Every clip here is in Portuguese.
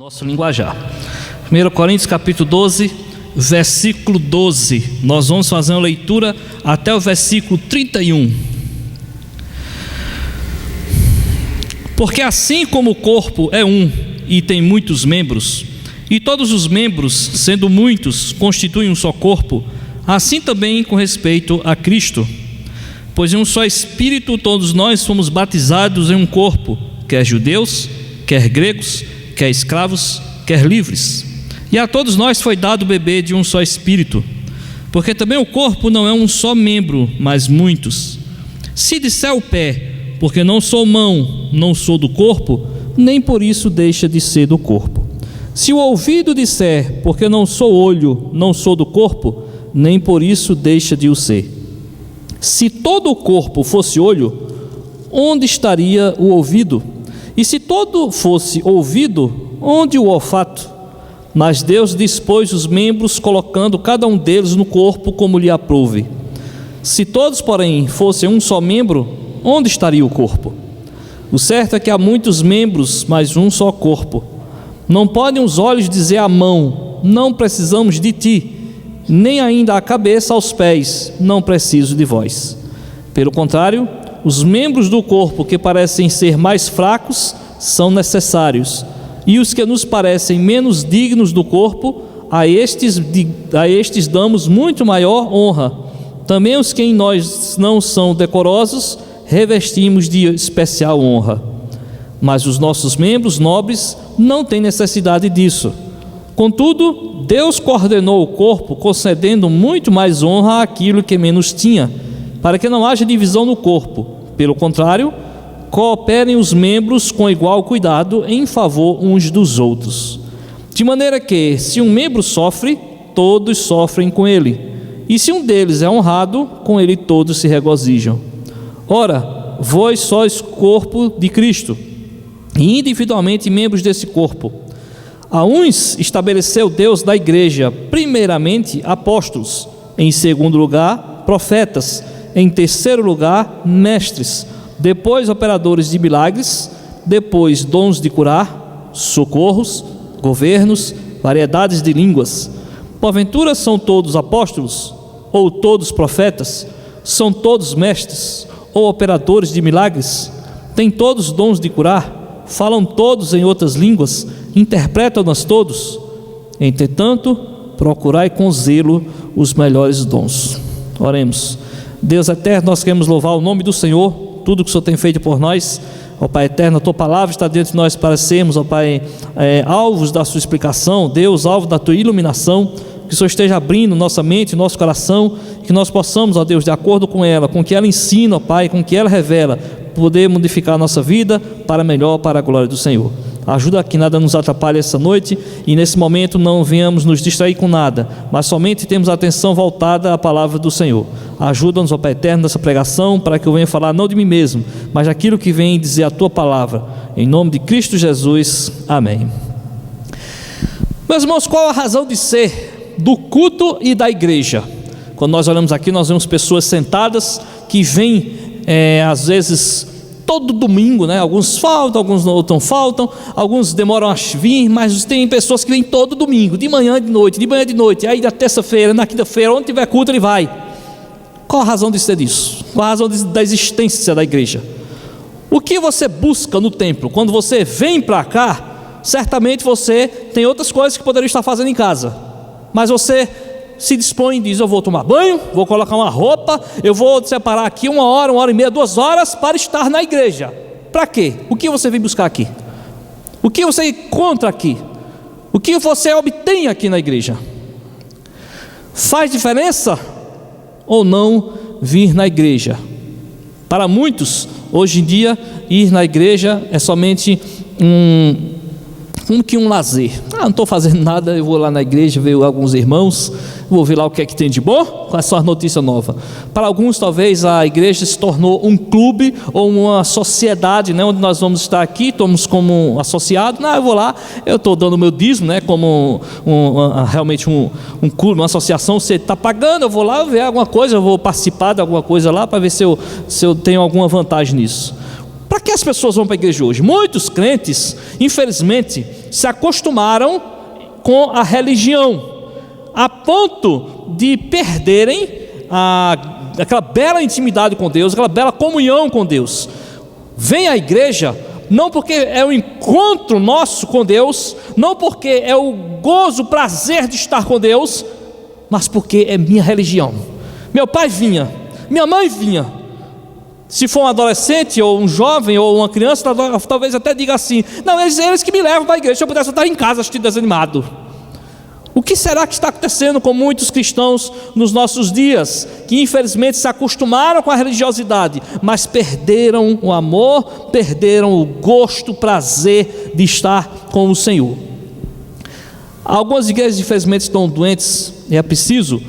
nosso linguajar. 1 Coríntios capítulo 12, versículo 12. Nós vamos fazer uma leitura até o versículo 31. Porque assim como o corpo é um e tem muitos membros, e todos os membros, sendo muitos, constituem um só corpo, assim também com respeito a Cristo. Pois em um só Espírito todos nós fomos batizados em um corpo, quer judeus, quer gregos, quer escravos, quer livres. E a todos nós foi dado beber de um só Espírito, porque também o corpo não é um só membro, mas muitos. Se disser o pé, porque não sou mão, não sou do corpo, nem por isso deixa de ser do corpo. Se o ouvido disser, porque não sou olho, não sou do corpo, nem por isso deixa de o ser. Se todo o corpo fosse olho, onde estaria o ouvido? E se todo fosse ouvido, onde o olfato? Mas Deus dispôs os membros, colocando cada um deles no corpo como lhe aprouve. Se todos, porém, fossem um só membro, onde estaria o corpo? O certo é que há muitos membros, mas um só corpo. Não podem os olhos dizer à mão, não precisamos de ti, nem ainda a cabeça aos pés, não preciso de vós. Pelo contrário, os membros do corpo que parecem ser mais fracos são necessários, e os que nos parecem menos dignos do corpo, a estes damos muito maior honra. Também os que em nós não são decorosos, revestimos de especial honra. Mas os nossos membros nobres não têm necessidade disso. Contudo, Deus coordenou o corpo, concedendo muito mais honra àquilo que menos tinha, para que não haja divisão no corpo. Pelo contrário, cooperem os membros com igual cuidado em favor uns dos outros. De maneira que, se um membro sofre, todos sofrem com ele. E se um deles é honrado, com ele todos se regozijam. Ora, vós sois corpo de Cristo, e individualmente membros desse corpo. A uns estabeleceu Deus da igreja, primeiramente apóstolos, em segundo lugar profetas, em terceiro lugar mestres, depois operadores de milagres, depois dons de curar, socorros, governos, variedades de línguas. Porventura são todos apóstolos? Ou todos profetas? São todos mestres? Ou operadores de milagres? Têm todos dons de curar? Falam todos em outras línguas? Interpretam-nas todos? Entretanto, procurai com zelo os melhores dons. Oremos. Deus eterno, nós queremos louvar o nome do Senhor, tudo que o Senhor tem feito por nós. Ó Pai eterno, a Tua palavra está dentro de nós para sermos, ó Pai, alvos da Sua explicação, Deus, alvo da Tua iluminação, que o Senhor esteja abrindo nossa mente, nosso coração, que nós possamos, ó Deus, de acordo com ela, com o que ela ensina, ó Pai, com o que ela revela, poder modificar a nossa vida para melhor, para a glória do Senhor. Ajuda que nada nos atrapalhe essa noite e nesse momento não venhamos nos distrair com nada, mas somente temos a atenção voltada à palavra do Senhor. Ajuda-nos, ó Pai eterno, nessa pregação, para que eu venha falar não de mim mesmo, mas daquilo que vem dizer a Tua palavra. Em nome de Cristo Jesus, amém. Meus irmãos, qual a razão de ser do culto e da igreja? Quando nós olhamos aqui, nós vemos pessoas sentadas que vêm, às vezes, todo domingo, né? Alguns faltam, alguns não faltam, alguns demoram a vir, mas tem pessoas que vêm todo domingo, de manhã e de noite, aí na terça-feira, na quinta-feira, onde tiver culto ele vai. Qual a razão de ser disso? Qual a razão da existência da igreja? O que você busca no templo? Quando você vem para cá, certamente você tem outras coisas que poderia estar fazendo em casa, mas você se dispõe e diz: eu vou tomar banho, vou colocar uma roupa, eu vou separar aqui 1 hora, 1h30, 2 horas para estar na igreja. Para quê? O que você vem buscar aqui? O que você encontra aqui? O que você obtém aqui na igreja? Faz diferença ou não vir na igreja? Para muitos, hoje em dia, ir na igreja é somente um lazer. Não estou fazendo nada, eu vou lá na igreja ver alguns irmãos, vou ver lá o que é que tem de bom, quais são as notícias novas. Para alguns, talvez a igreja se tornou um clube ou uma sociedade, né, onde nós vamos estar aqui, estamos como associados. Não, eu vou lá, eu estou dando o meu dízimo, né, como realmente um clube, uma associação, você está pagando, eu vou lá ver alguma coisa, eu vou participar de alguma coisa lá para ver se eu tenho alguma vantagem nisso. Para que as pessoas vão para a igreja hoje? Muitos crentes, infelizmente, se acostumaram com a religião, a ponto de perderem aquela bela intimidade com Deus, aquela bela comunhão com Deus. Vem à igreja não porque é o encontro nosso com Deus, não porque é o gozo, o prazer de estar com Deus, mas porque é minha religião. Meu pai vinha, minha mãe vinha. Se for um adolescente, ou um jovem, ou uma criança, talvez até diga assim: não, eles que me levam para a igreja, se eu pudesse estar em casa assistindo desanimado. O que será que está acontecendo com muitos cristãos nos nossos dias, que infelizmente se acostumaram com a religiosidade, mas perderam o amor, perderam o gosto, o prazer de estar com o Senhor? Algumas igrejas infelizmente estão doentes, e é preciso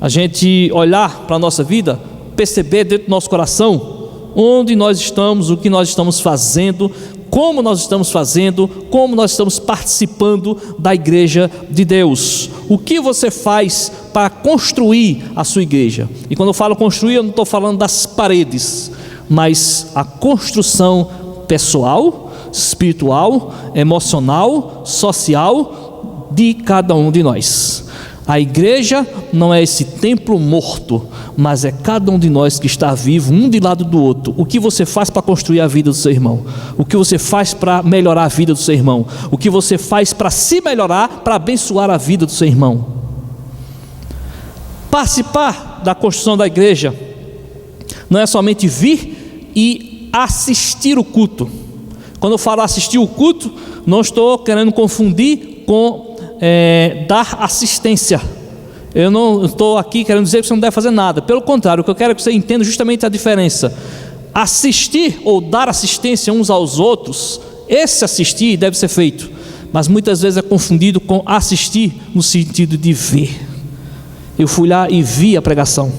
a gente olhar para a nossa vida, perceber dentro do nosso coração onde nós estamos, o que nós estamos fazendo, como nós estamos fazendo, como nós estamos participando da igreja de Deus. O que você faz para construir a sua igreja? E quando eu falo construir, eu não estou falando das paredes, mas a construção pessoal, espiritual, emocional, social de cada um de nós. A igreja não é esse templo morto, mas é cada um de nós que está vivo, um de lado do outro. O que você faz para construir a vida do seu irmão? O que você faz para melhorar a vida do seu irmão? O que você faz para se melhorar, para abençoar a vida do seu irmão? Participar da construção da igreja não é somente vir e assistir o culto. Quando eu falo assistir o culto, não estou querendo confundir com dar assistência. Eu não estou aqui querendo dizer que você não deve fazer nada. Pelo contrário, o que eu quero é que você entenda justamente a diferença. Assistir ou dar assistência uns aos outros, esse assistir deve ser feito, mas muitas vezes é confundido com assistir no sentido de ver. Eu fui lá e vi a pregação,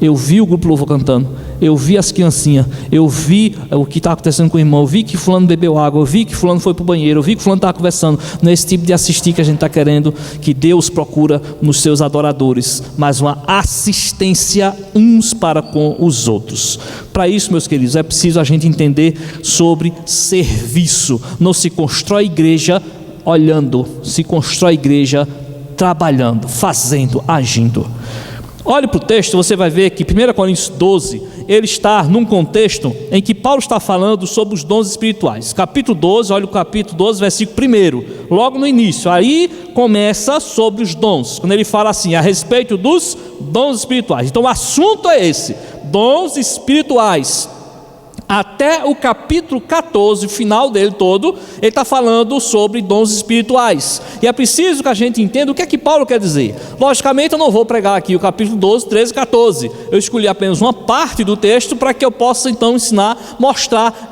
eu vi o grupo louvor cantando, eu vi as criancinhas, eu vi o que está acontecendo com o irmão, eu vi que fulano bebeu água, eu vi que fulano foi para o banheiro, eu vi que fulano estava conversando. Não é esse tipo de assistir que a gente está querendo, que Deus procura nos seus adoradores, mas uma assistência uns para com os outros. Para isso, meus queridos, é preciso a gente entender sobre serviço. Não se constrói igreja olhando, se constrói igreja trabalhando, fazendo, agindo. Olhe para o texto, você vai ver que 1 Coríntios 12, ele está num contexto em que Paulo está falando sobre os dons espirituais. Capítulo 12, olha o capítulo 12, versículo 1, logo no início, aí começa sobre os dons, quando ele fala assim, a respeito dos dons espirituais. Então o assunto é esse, dons espirituais. Até o capítulo 14, final dele todo, ele está falando sobre dons espirituais. E é preciso que a gente entenda o que é que Paulo quer dizer. Logicamente eu não vou pregar aqui o capítulo 12, 13 e 14. Eu escolhi apenas uma parte do texto para que eu possa então ensinar, mostrar,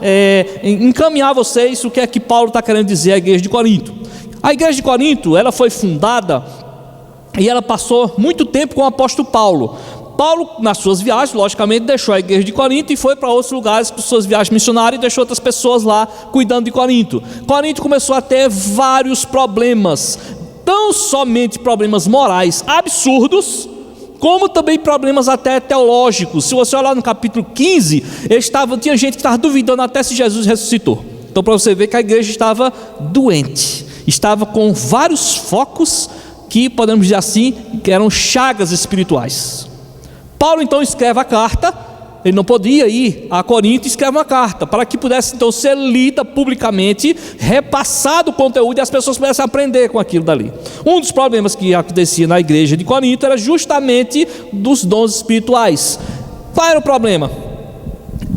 encaminhar vocês o que é que Paulo está querendo dizer à igreja de Corinto. A igreja de Corinto, ela foi fundada e ela passou muito tempo com o apóstolo Paulo. Paulo, nas suas viagens, logicamente, deixou a igreja de Corinto e foi para outros lugares com suas viagens missionárias e deixou outras pessoas lá cuidando de Corinto. Corinto começou a ter vários problemas, não somente problemas morais absurdos, como também problemas até teológicos. Se você olhar no capítulo 15, tinha gente que estava duvidando até se Jesus ressuscitou. Então, para você ver que a igreja estava doente, estava com vários focos que, podemos dizer assim, que eram chagas espirituais. Paulo então escreve a carta, ele não podia ir a Corinto e escreve uma carta, para que pudesse então ser lida publicamente, repassado o conteúdo e as pessoas pudessem aprender com aquilo dali. Um dos problemas que acontecia na igreja de Corinto era justamente dos dons espirituais. Qual era o problema?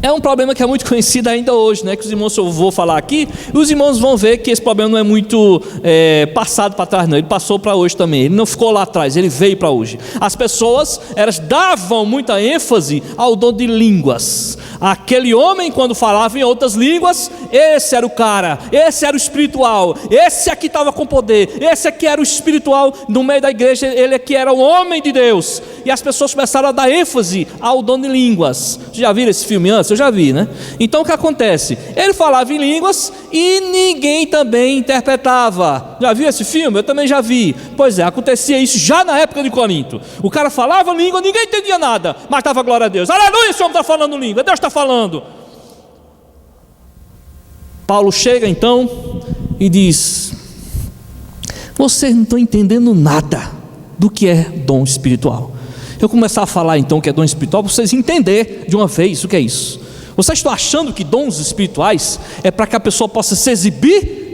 É um problema que é muito conhecido ainda hoje, né? Que os irmãos, eu vou falar aqui, e os irmãos vão ver que esse problema não é muito passado para trás, não. Ele passou para hoje também, ele não ficou lá atrás, ele veio para hoje. As pessoas, elas davam muita ênfase ao dom de línguas. Aquele homem, quando falava em outras línguas, esse era o cara, esse era o espiritual, esse aqui estava com poder, esse aqui era o espiritual no meio da igreja, ele aqui era o homem de Deus. E as pessoas começaram a dar ênfase ao dom de línguas. Vocês já viram esse filme antes? Eu já vi, né? Então o que acontece? Ele falava em línguas e ninguém também interpretava. Já viu esse filme? Eu também já vi. Pois é, acontecia isso já na época de Corinto. O cara falava língua, ninguém entendia nada, mas estava glória a Deus. Aleluia, esse homem está falando língua, Deus está falando. Paulo chega então e diz: Vocês não estão entendendo nada do que é dom espiritual. Eu começar a falar então o que é dom espiritual, para vocês entenderem de uma vez o que é isso. Vocês estão achando que dons espirituais é para que a pessoa possa se exibir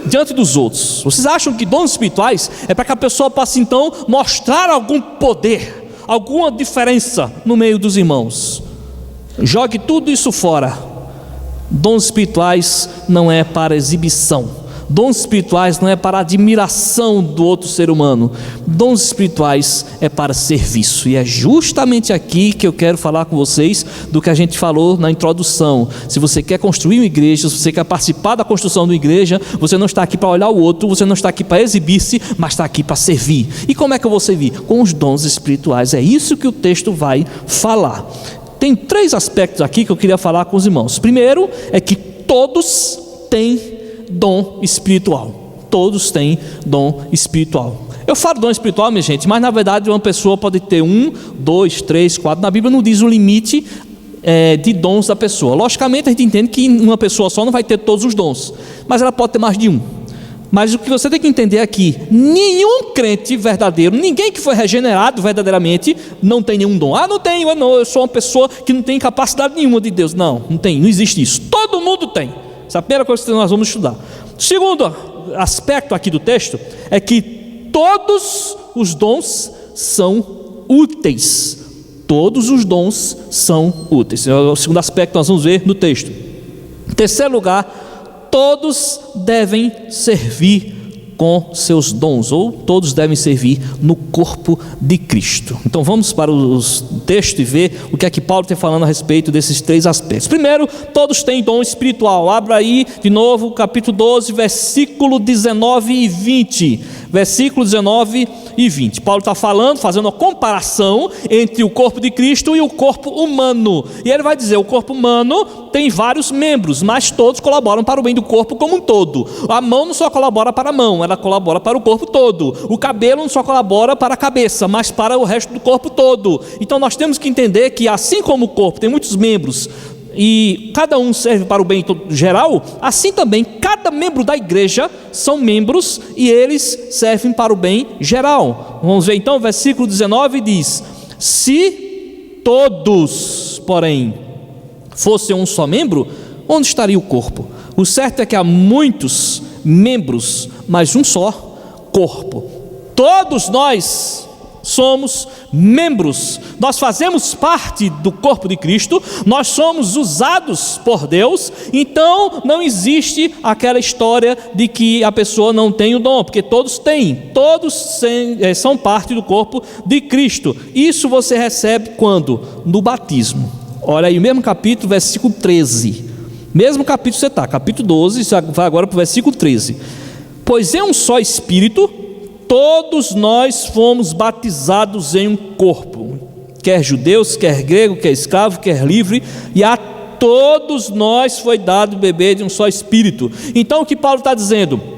diante dos outros? Vocês acham que dons espirituais é para que a pessoa possa então mostrar algum poder, alguma diferença no meio dos irmãos? Jogue tudo isso fora. Dons espirituais não é para exibição. Dons espirituais não é para admiração do outro ser humano. Dons espirituais é para serviço. E é justamente aqui que eu quero falar com vocês do que a gente falou na introdução. Se você quer construir uma igreja, se você quer participar da construção de uma igreja, você não está aqui para olhar o outro, você não está aqui para exibir-se, mas está aqui para servir. E como é que eu vou servir? Com os dons espirituais. É isso que o texto vai falar. Tem 3 aspectos aqui que eu queria falar com os irmãos. Primeiro é que todos têm dom espiritual. Todos têm dom espiritual. Eu falo dom espiritual, minha gente, mas na verdade uma pessoa pode ter 1, 2, 3, 4. Na Bíblia não diz o limite de dons da pessoa. Logicamente a gente entende que uma pessoa só não vai ter todos os dons, mas ela pode ter mais de um. Mas o que você tem que entender aqui, nenhum crente verdadeiro, ninguém que foi regenerado verdadeiramente não tem nenhum dom. Não tenho, eu sou uma pessoa que não tem capacidade nenhuma de Deus. Não tem, não existe isso. Todo mundo tem. Essa é a primeira coisa que nós vamos estudar. O segundo aspecto aqui do texto é que todos os dons são úteis. Todos os dons são úteis. É o segundo aspecto que nós vamos ver no texto. Em terceiro lugar, todos devem servir com seus dons, ou todos devem servir no corpo de Cristo. Então vamos para o texto e ver o que é que Paulo está falando a respeito desses 3 aspectos. Primeiro, todos têm dom espiritual. Abra aí de novo capítulo 12, versículo 19 e 20. Versículo 19 e 20. Paulo está falando, fazendo uma comparação entre o corpo de Cristo e o corpo humano. E ele vai dizer, o corpo humano tem vários membros, mas todos colaboram para o bem do corpo como um todo. A mão não só colabora para a mão, ela colabora para o corpo todo. O cabelo não só colabora para a cabeça, mas para o resto do corpo todo. Então nós temos que entender que assim como o corpo tem muitos membros, e cada um serve para o bem geral, assim também cada membro da igreja são membros e eles servem para o bem geral. Vamos ver então o versículo 19 diz: se todos, porém, fossem um só membro, onde estaria o corpo? O certo é que há muitos membros, mas um só corpo. Todos nós somos membros, nós fazemos parte do corpo de Cristo, nós somos usados por Deus. Então não existe aquela história de que a pessoa não tem o dom, porque todos têm, todos são parte do corpo de Cristo. Isso você recebe quando? No batismo. Olha aí, o mesmo capítulo, versículo 13, mesmo capítulo você está, capítulo 12, você vai agora para o versículo 13. Pois é um só Espírito, todos nós fomos batizados em um corpo, quer judeus, quer grego, quer escravo, quer livre, e a todos nós foi dado beber de um só Espírito. Então o que Paulo está dizendo?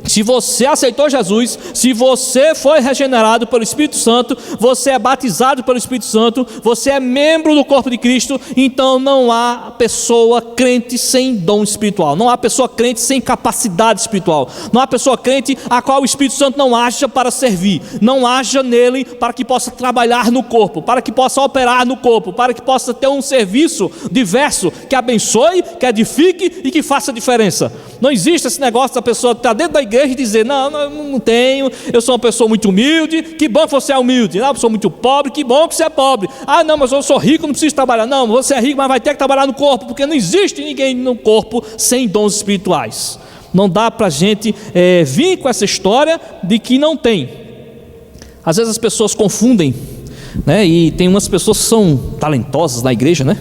Se você aceitou Jesus, se você foi regenerado pelo Espírito Santo, você é batizado pelo Espírito Santo, você é membro do corpo de Cristo, então não há pessoa crente sem dom espiritual, não há pessoa crente sem capacidade espiritual, não há pessoa crente a qual o Espírito Santo não haja para servir, não haja nele para que possa trabalhar no corpo, para que possa operar no corpo, para que possa ter um serviço diverso, que abençoe, que edifique e que faça diferença. Não existe esse negócio da pessoa estar dentro da igreja e dizer, não tenho, eu sou uma pessoa muito humilde. Que bom que você é humilde. Não, eu sou muito pobre, que bom que você é pobre. Não, mas eu sou rico, não preciso trabalhar. Não, você é rico, mas vai ter que trabalhar no corpo, porque não existe ninguém no corpo sem dons espirituais. Não dá para a gente vir com essa história de que não tem. Às vezes as pessoas confundem, né? E tem umas pessoas que são talentosas na igreja, né?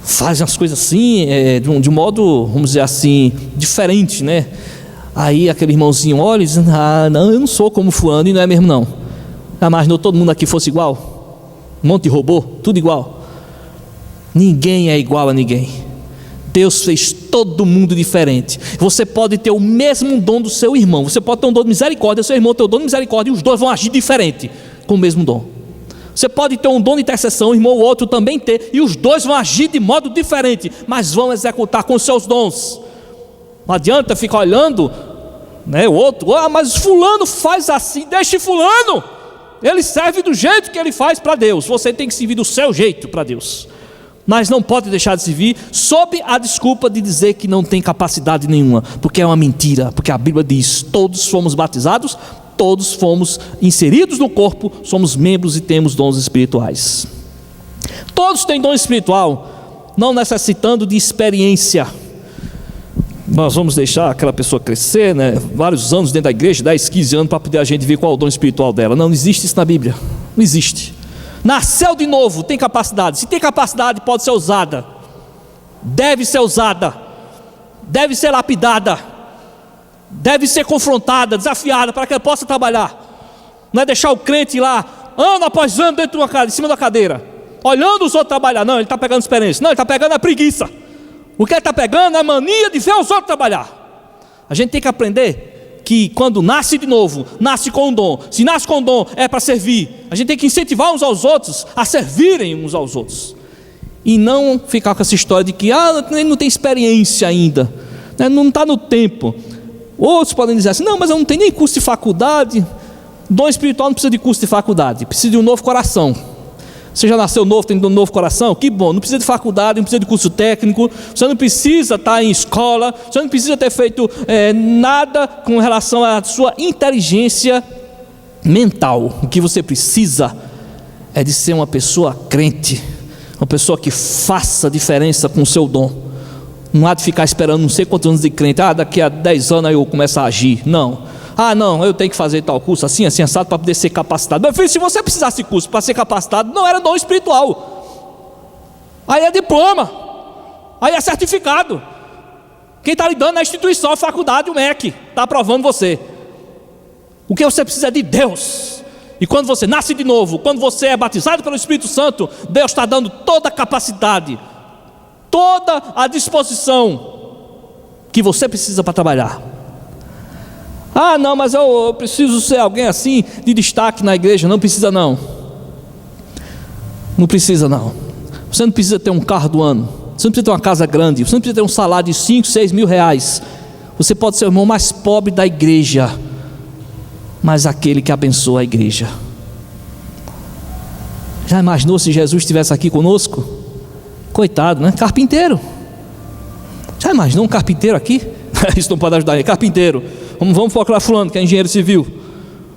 Fazem as coisas assim, de um modo, vamos dizer assim, diferente, né? Aí aquele irmãozinho olha e diz, não, eu não sou como fulano, e não é mesmo não. Imaginou todo mundo aqui fosse igual? Um monte de robô, tudo igual. Ninguém é igual a ninguém. Deus fez todo mundo diferente. Você pode ter o mesmo dom do seu irmão, você pode ter um dom de misericórdia, seu irmão tem o dom de misericórdia, e os dois vão agir diferente com o mesmo dom. Você pode ter um dom de intercessão, o irmão ou outro também ter, e os dois vão agir de modo diferente, mas vão executar com seus dons. Não adianta ficar olhando né? O outro, mas fulano faz assim, deixe fulano, ele serve do jeito que ele faz para Deus. Você tem que servir do seu jeito para Deus, mas não pode deixar de servir sob a desculpa de dizer que não tem capacidade nenhuma, porque é uma mentira, porque a Bíblia diz: todos fomos batizados, todos fomos inseridos no corpo, somos membros e temos dons espirituais. Todos têm dom espiritual, não necessitando de experiência. Nós vamos deixar aquela pessoa crescer, né, vários anos dentro da igreja, 10, 15 anos, para poder a gente ver qual é o dom espiritual dela. Não existe isso na Bíblia, não existe. Nasceu de novo, tem capacidade. Se tem capacidade, pode ser usada, deve ser usada, deve ser lapidada, deve ser confrontada, desafiada, para que ela possa trabalhar. Não é deixar o crente lá, ano após ano, dentro de uma casa, em cima da cadeira, olhando os outros trabalhar. Não, ele está pegando experiência. Não, ele está pegando a preguiça. O que ele está pegando é a mania de ver os outros trabalhar. A gente tem que aprender que quando nasce de novo, nasce com um dom. Se nasce com um dom, é para servir. A gente tem que incentivar uns aos outros a servirem uns aos outros, e não ficar com essa história de que ele não tem experiência ainda, né? Não está no tempo. Outros podem dizer assim: não, mas eu não tenho nem curso de faculdade. Dom espiritual não precisa de curso de faculdade, precisa de um novo coração. Você já nasceu novo, tem um novo coração? Que bom, não precisa de faculdade, não precisa de curso técnico, você não precisa estar em escola, você não precisa ter feito nada com relação à sua inteligência mental. O que você precisa é de ser uma pessoa crente, uma pessoa que faça diferença com o seu dom. Não há de ficar esperando não sei quantos anos de crente, daqui a 10 anos aí eu começo a agir. Não. Não, eu tenho que fazer tal curso, assim, assado, para poder ser capacitado. Meu filho, se você precisasse de curso para ser capacitado, não era dom espiritual. Aí é diploma, aí é certificado. Quem está lhe dando é a instituição, a faculdade, o MEC, está aprovando você. O que você precisa é de Deus. E quando você nasce de novo, quando você é batizado pelo Espírito Santo, Deus está dando toda a capacidade, toda a disposição que você precisa para trabalhar. Não, mas eu preciso ser alguém assim, de destaque na igreja. Não precisa não. Não precisa não. Você não precisa ter um carro do ano, você não precisa ter uma casa grande, você não precisa ter um salário de 5, 6 mil reais. Você pode ser o irmão mais pobre da igreja, mas aquele que abençoa a igreja. Já imaginou se Jesus estivesse aqui conosco? Coitado, né? Carpinteiro. Já imaginou um carpinteiro aqui? Isso não pode ajudar, é carpinteiro. Vamos procurar fulano que é engenheiro civil.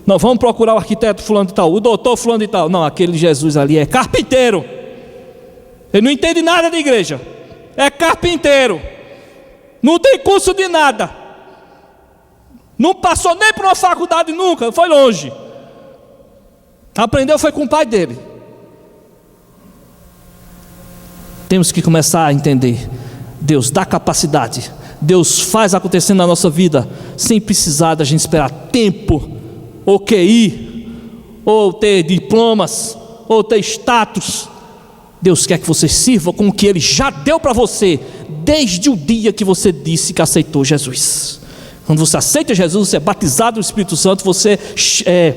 Não, vamos procurar o arquiteto fulano de tal, o doutor fulano de tal. Não, aquele Jesus ali é carpinteiro. Ele não entende nada de igreja, é carpinteiro, não tem curso de nada, não passou nem por uma faculdade nunca, foi longe, aprendeu foi com o pai dele. Temos que começar a entender: Deus dá capacidade, Deus faz acontecer na nossa vida, sem precisar da gente esperar tempo, ou QI, ou ter diplomas, ou ter status. Deus quer que você sirva com o que Ele já deu para você, desde o dia que você disse que aceitou Jesus. Quando você aceita Jesus, você é batizado no Espírito Santo, você é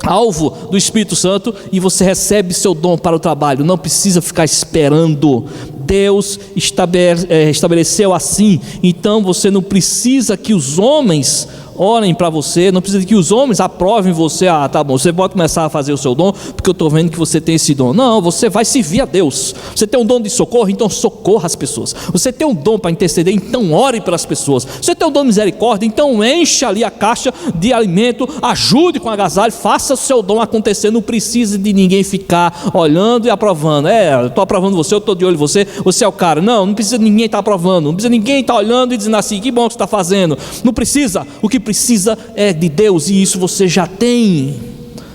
alvo do Espírito Santo e você recebe seu dom para o trabalho. Não precisa ficar esperando. Deus estabeleceu assim. Então você não precisa que os homens orem para você, não precisa que os homens aprovem você. Tá bom, você pode começar a fazer o seu dom, porque eu estou vendo que você tem esse dom. Não, você vai servir a Deus. Você tem um dom de socorro, então socorra as pessoas. Você tem um dom para interceder, então ore pelas pessoas. Você tem um dom de misericórdia, então encha ali a caixa de alimento, ajude com agasalho, faça o seu dom acontecer. Não precisa de ninguém ficar olhando e aprovando. Eu estou aprovando você, eu estou de olho em você, você é o cara. Não precisa de ninguém estar aprovando, não precisa de ninguém estar olhando e dizendo assim: que bom que você está fazendo. Não precisa. O que precisa é de Deus, e isso você já tem.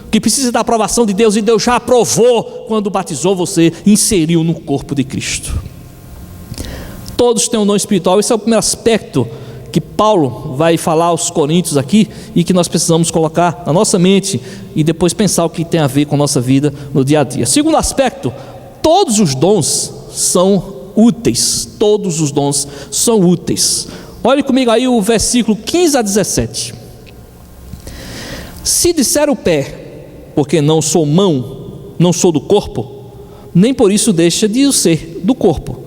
O que precisa da aprovação de Deus, e Deus já aprovou quando batizou você, inseriu no corpo de Cristo. Todos têm um dom espiritual. Esse é o primeiro aspecto que Paulo vai falar aos Coríntios aqui, e que nós precisamos colocar na nossa mente e depois pensar o que tem a ver com a nossa vida no dia a dia. Segundo aspecto: todos os dons são úteis. Todos os dons são úteis. Olhe comigo aí o versículo 15 a 17. Se disser o pé, porque não sou mão, não sou do corpo, nem por isso deixa de ser do corpo.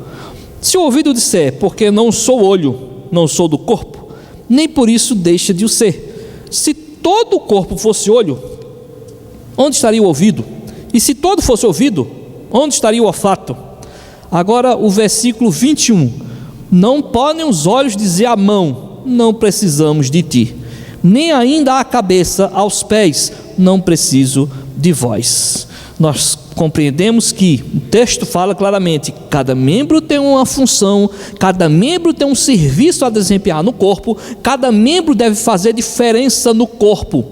Se o ouvido disser, porque não sou olho, não sou do corpo, nem por isso deixa de o ser. Se todo o corpo fosse olho, onde estaria o ouvido? E se todo fosse ouvido, onde estaria o olfato? Agora o versículo 21. Não podem os olhos dizer à mão: não precisamos de ti, nem ainda à cabeça, aos pés: não preciso de vós. Nós compreendemos que o texto fala claramente: cada membro tem uma função, cada membro tem um serviço a desempenhar no corpo, cada membro deve fazer diferença no corpo.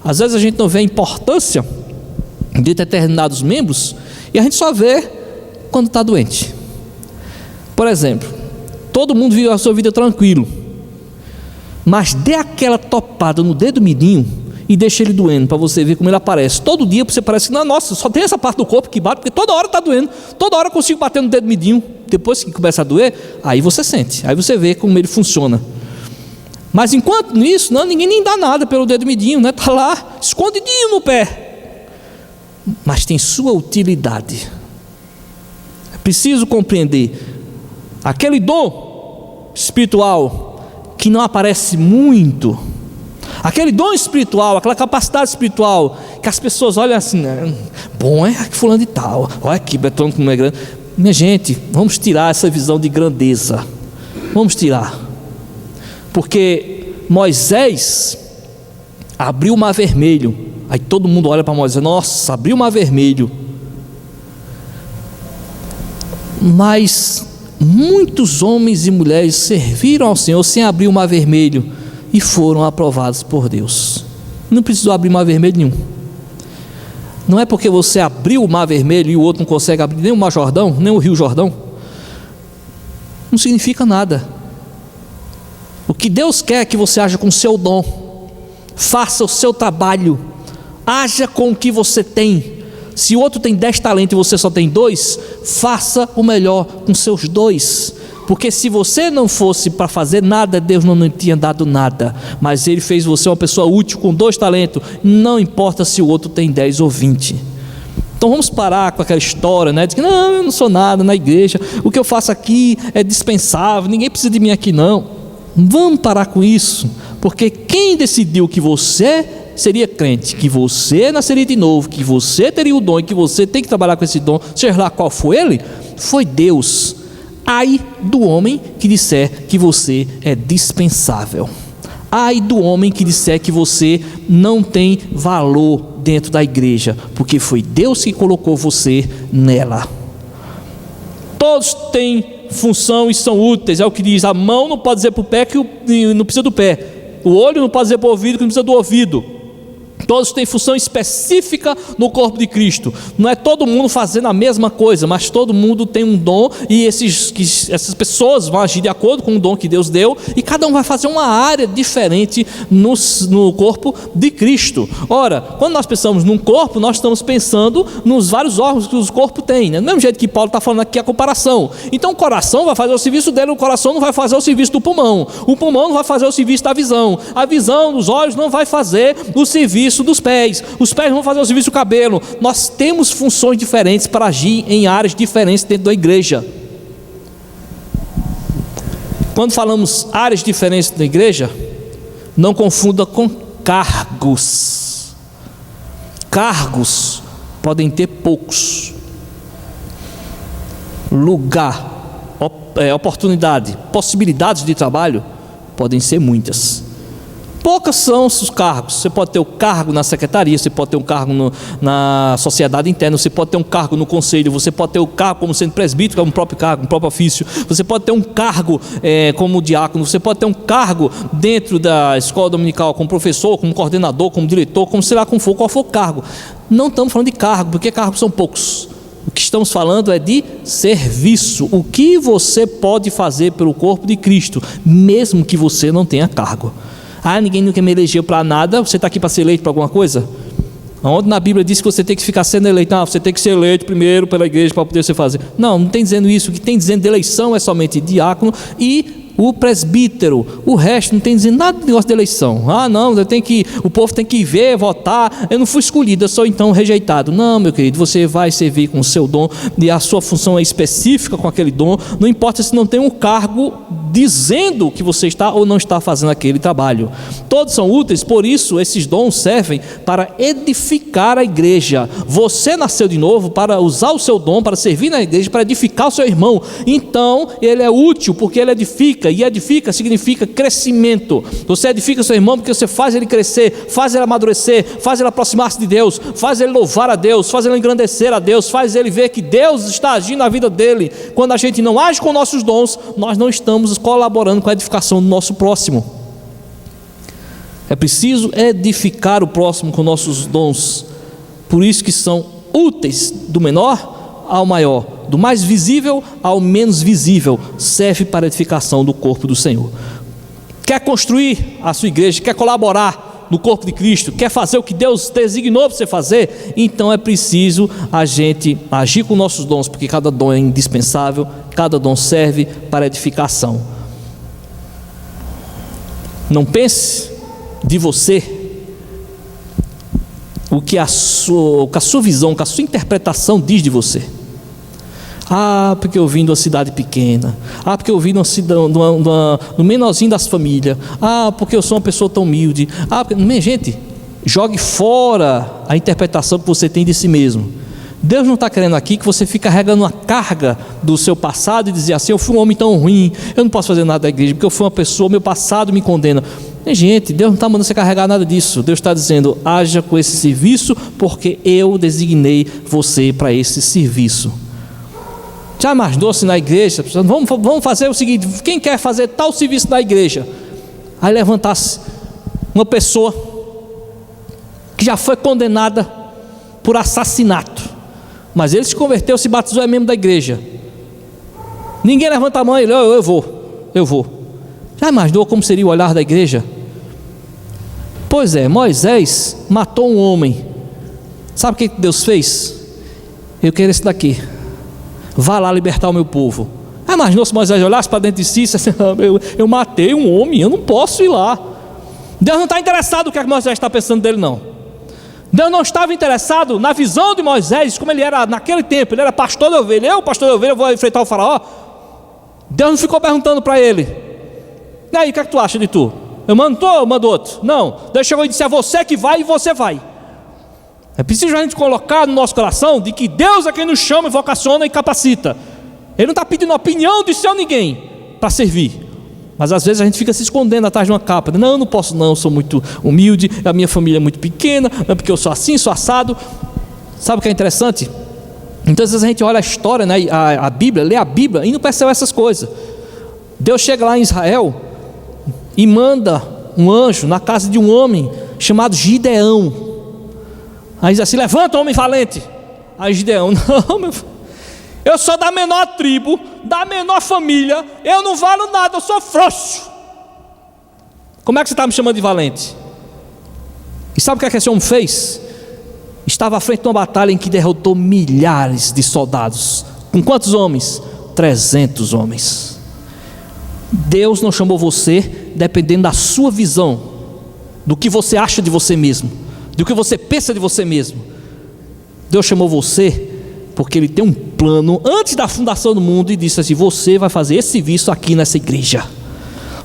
Às vezes a gente não vê a importância de determinados membros e a gente só vê quando está doente. Por exemplo, todo mundo vive a sua vida tranquilo, mas dê aquela topada no dedo mindinho e deixa ele doendo, para você ver como ele aparece. Todo dia você parece que, não, nossa, só tem essa parte do corpo que bate, porque toda hora está doendo, toda hora eu consigo bater no dedo mindinho. Depois que começa a doer, aí você sente, aí você vê como ele funciona. Mas enquanto nisso, não, ninguém nem dá nada pelo dedo mindinho, né? Está lá, escondidinho no pé, mas tem sua utilidade. É preciso compreender aquele dom espiritual que não aparece muito, aquele dom espiritual, aquela capacidade espiritual que as pessoas olham assim, né? Bom é que fulano de tal, olha aqui Betão como é grande. Minha gente, vamos tirar essa visão de grandeza, vamos tirar, porque Moisés abriu o mar vermelho, aí todo mundo olha para Moisés: nossa, abriu o mar vermelho. Mas muitos homens e mulheres serviram ao Senhor sem abrir o mar vermelho e foram aprovados por Deus. Não precisou abrir mar vermelho nenhum. Não é porque você abriu o mar vermelho e o outro não consegue abrir nem o mar Jordão, nem o rio Jordão, não significa nada. O que Deus quer é que você haja com o seu dom, faça o seu trabalho, haja com o que você tem. Se o outro tem 10 talentos e você só tem 2, faça o melhor com seus 2. Porque se você não fosse para fazer nada, Deus não tinha dado nada. Mas Ele fez você uma pessoa útil com 2 talentos. Não importa se o outro tem 10 ou 20. Então vamos parar com aquela história, né? De que não, eu não sou nada na igreja, o que eu faço aqui é dispensável, ninguém precisa de mim aqui não. Vamos parar com isso. Porque quem decidiu que você seria crente, que você nasceria de novo, que você teria o dom e que você tem que trabalhar com esse dom, seja lá qual for ele, foi Deus. Ai do homem que disser que você é dispensável. Ai do homem que disser que você não tem valor dentro da igreja, porque foi Deus que colocou você nela. Todos têm função e são úteis, é o que diz: a mão não pode dizer para o pé que não precisa do pé, o olho não pode dizer para o ouvido que não precisa do ouvido. Todos têm função específica no corpo de Cristo. Não é todo mundo fazendo a mesma coisa, mas todo mundo tem um dom, e essas pessoas vão agir de acordo com o dom que Deus deu, e cada um vai fazer uma área diferente no corpo de Cristo. Ora, quando nós pensamos num corpo, nós estamos pensando nos vários órgãos que o corpo tem, né? Do mesmo jeito que Paulo está falando aqui a comparação. Então o coração vai fazer o serviço dele, o coração não vai fazer o serviço do pulmão, o pulmão não vai fazer o serviço da visão, a visão dos olhos não vai fazer o serviço dos pés, os pés vão fazer o serviço do cabelo. Nós temos funções diferentes para agir em áreas diferentes dentro da igreja. Quando falamos áreas diferentes da igreja, não confunda com cargos. Cargos podem ter poucos. Lugar, oportunidade, possibilidades de trabalho podem ser muitas. Poucas são os cargos. Você pode ter o cargo na secretaria, você pode ter um cargo na sociedade interna, você pode ter um cargo no conselho, você pode ter o cargo como sendo presbítero, que é um próprio cargo, um próprio ofício, você pode ter um cargo como diácono, você pode ter um cargo dentro da escola dominical como professor, como coordenador, como diretor, como sei lá como for, qual for o cargo. Não estamos falando de cargo, porque cargos são poucos. O que estamos falando é de serviço. O que você pode fazer pelo corpo de Cristo, mesmo que você não tenha cargo. Ah, ninguém nunca me elegeu para nada. Você está aqui para ser eleito para alguma coisa? Onde na Bíblia diz que você tem que ficar sendo eleito? Não, você tem que ser eleito primeiro pela igreja para poder você fazer. Não, não tem dizendo isso. O que tem dizendo de eleição é somente diácono e o presbítero. O resto não tem dizendo nada de negócio de eleição. Ah, não, o povo tem que ver, votar. Eu não fui escolhido, eu sou então rejeitado. Não, meu querido, você vai servir com o seu dom e a sua função é específica com aquele dom. Não importa se não tem um cargo dizendo que você está ou não está fazendo aquele trabalho. Todos são úteis, por isso esses dons servem para edificar a igreja. Você nasceu de novo para usar o seu dom, para servir na igreja, para edificar o seu irmão. Então ele é útil porque ele edifica, e edifica significa crescimento. Você edifica o seu irmão porque você faz ele crescer, faz ele amadurecer, faz ele aproximar-se de Deus, faz ele louvar a Deus, faz ele engrandecer a Deus, faz ele ver que Deus está agindo na vida dele. Quando a gente não age com nossos dons, nós não estamos colaborando com a edificação do nosso próximo. É preciso edificar o próximo com nossos dons. Por isso que são úteis, do menor ao maior, do mais visível ao menos visível, serve para a edificação do corpo do Senhor. Quer construir a sua igreja, quer colaborar no corpo de Cristo, quer fazer o que Deus designou para você fazer, então é preciso a gente agir com nossos dons, porque cada dom é indispensável, cada dom serve para edificação. Não pense de você o que a sua visão, o que a sua interpretação diz de você. Porque eu vim de uma cidade pequena. Porque eu vim de no menorzinho das famílias. Porque eu sou uma pessoa tão humilde. Gente, jogue fora a interpretação que você tem de si mesmo. Deus não está querendo aqui que você fique carregando uma carga do seu passado e dizer assim: eu fui um homem tão ruim, eu não posso fazer nada da igreja, porque eu fui uma pessoa, meu passado me condena. Gente, Deus não está mandando você carregar nada disso. Deus está dizendo: haja com esse serviço, porque eu designei você para esse serviço. Já imaginou-se na igreja, vamos fazer o seguinte: quem quer fazer tal serviço na igreja? Aí levantasse uma pessoa que já foi condenada por assassinato, mas ele se converteu, se batizou, é membro da igreja. Ninguém levanta a mão e ele: eu vou. Já imaginou como seria o olhar da igreja? Pois é, Moisés matou um homem. Sabe o que Deus fez? Eu quero esse daqui, vá lá libertar o meu povo. Imaginou se Moisés olhasse para dentro de si e disse: eu matei um homem, eu não posso ir lá. Deus não está interessado no que Moisés está pensando dele, não. Deus não estava interessado na visão de Moisés, como ele era naquele tempo. Ele era pastor de ovelha. Pastor de ovelha, eu vou enfrentar o faraó. Deus não ficou perguntando para ele: e aí, o que é que tu acha de tu? Eu mando tu ou eu mando outro? Não, Deus chegou e disse: é você que vai e você vai. É preciso a gente colocar no nosso coração de que Deus é quem nos chama, vocaciona e capacita. Ele não está pedindo opinião de seu ninguém para servir. Mas às vezes a gente fica se escondendo atrás de uma capa: não posso não, eu sou muito humilde, a minha família é muito pequena, é porque eu sou assim, sou assado. Sabe o que é interessante? Então às vezes a gente olha a história, né, a Bíblia, lê a Bíblia e não percebe essas coisas. Deus chega lá em Israel e manda um anjo na casa de um homem chamado Gideão. Aí diz assim: levanta, homem valente. Aí Gideão: não, meu filho, eu sou da menor tribo, da menor família, eu não valho nada, eu sou frouxo. Como é que você está me chamando de valente? E sabe o que esse homem fez? Estava à frente de uma batalha em que derrotou milhares de soldados. Com quantos homens? 300 homens. Deus não chamou você dependendo da sua visão, do que você acha de você mesmo, do que você pensa de você mesmo. Deus chamou você porque Ele tem um plano antes da fundação do mundo e disse assim: você vai fazer esse serviço aqui nessa igreja,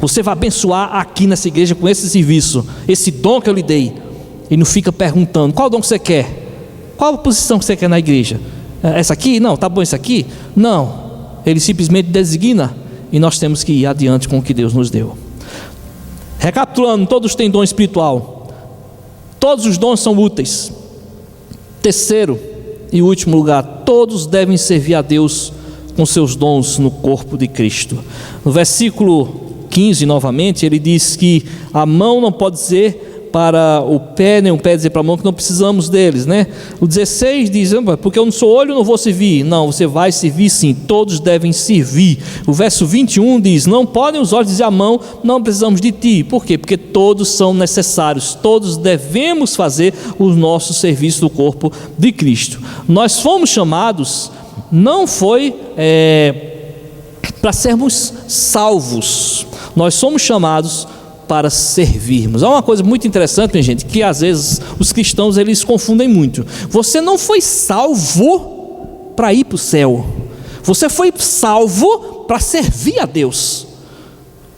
você vai abençoar aqui nessa igreja com esse serviço, esse dom que eu lhe dei. E não fica perguntando: qual dom que você quer? Qual a posição que você quer na igreja? Essa aqui? Não, tá bom isso aqui? Não, Ele simplesmente designa e nós temos que ir adiante com o que Deus nos deu. Recapitulando, todos têm dom espiritual, todos os dons são úteis. Terceiro e último lugar, todos devem servir a Deus com seus dons no corpo de Cristo. No versículo 15 novamente, ele diz que a mão não pode dizer para o pé, nem o pé dizer para a mão que não precisamos deles, né? O 16 diz: porque eu não sou olho, não vou servir. Não, você vai servir sim, todos devem servir. O verso 21 diz: não podem os olhos dizer à mão, não precisamos de ti. Por quê? Porque todos são necessários, todos devemos fazer o nosso serviço do corpo de Cristo. Nós fomos chamados, não foi para sermos salvos, nós somos chamados para servirmos. Há uma coisa muito interessante, minha gente, que às vezes os cristãos eles confundem muito. Você não foi salvo para ir para o céu, você foi salvo para servir a Deus.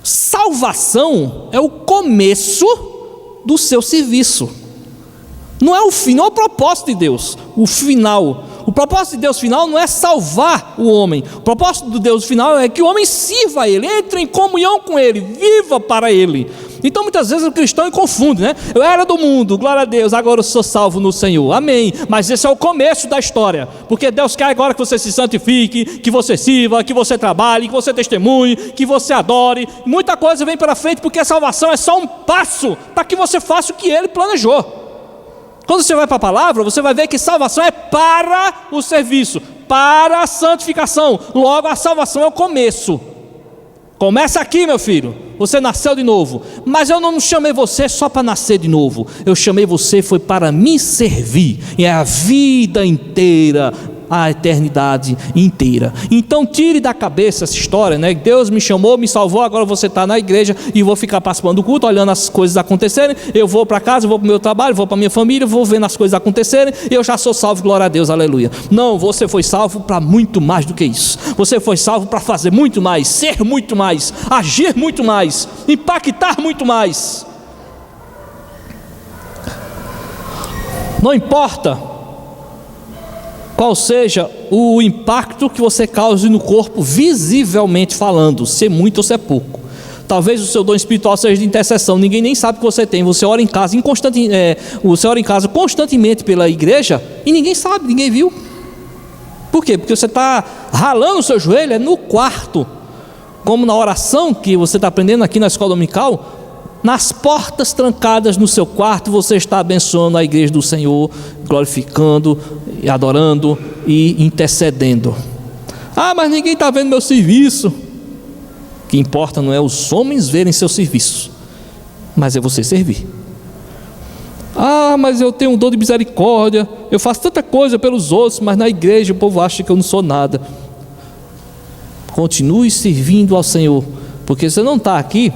Salvação é o começo do seu serviço. Não é o fim, não é o propósito de Deus, o final. O propósito de Deus final não é salvar o homem. O propósito de Deus final é que o homem sirva a Ele, entre em comunhão com Ele, viva para Ele. Então muitas vezes o cristão confunde, né? Eu era do mundo, glória a Deus, agora eu sou salvo no Senhor, amém. Mas esse é o começo da história, porque Deus quer agora que você se santifique, que você sirva, que você trabalhe, que você testemunhe, que você adore. Muita coisa vem pela frente, porque a salvação é só um passo para que você faça o que Ele planejou. Quando você vai para a palavra, você vai ver que salvação é para o serviço, para a santificação. Logo, a salvação é o começo. Começa aqui, meu filho. Você nasceu de novo. Mas eu não chamei você só para nascer de novo. Eu chamei você foi para me servir. E é a vida inteira, a eternidade inteira. Então tire da cabeça essa história, né? Deus me chamou, me salvou, agora você está na igreja e vou ficar participando do culto, olhando as coisas acontecerem. Eu vou para casa, vou para o meu trabalho, vou para a minha família, vou vendo as coisas acontecerem e eu já sou salvo, glória a Deus, aleluia. Não, você foi salvo para muito mais do que isso. Você foi salvo para fazer muito mais, ser muito mais, agir muito mais, impactar muito mais. Não importa qual seja o impacto que você cause no corpo, visivelmente falando, se é muito ou se é pouco. Talvez o seu dom espiritual seja de intercessão, ninguém nem sabe que você tem. Você ora em casa, você ora em casa constantemente pela igreja e ninguém sabe, ninguém viu. Por quê? Porque você está ralando o seu joelho no quarto, como na oração que você está aprendendo aqui na escola dominical. Nas portas trancadas no seu quarto, você está abençoando a igreja do Senhor, glorificando, adorando e intercedendo. Ah, mas ninguém está vendo meu serviço. O que importa não é os homens verem seu serviço, mas é você servir. Ah, mas eu tenho um dom de misericórdia, eu faço tanta coisa pelos outros, mas na igreja o povo acha que eu não sou nada. Continue servindo ao Senhor, porque você não está aqui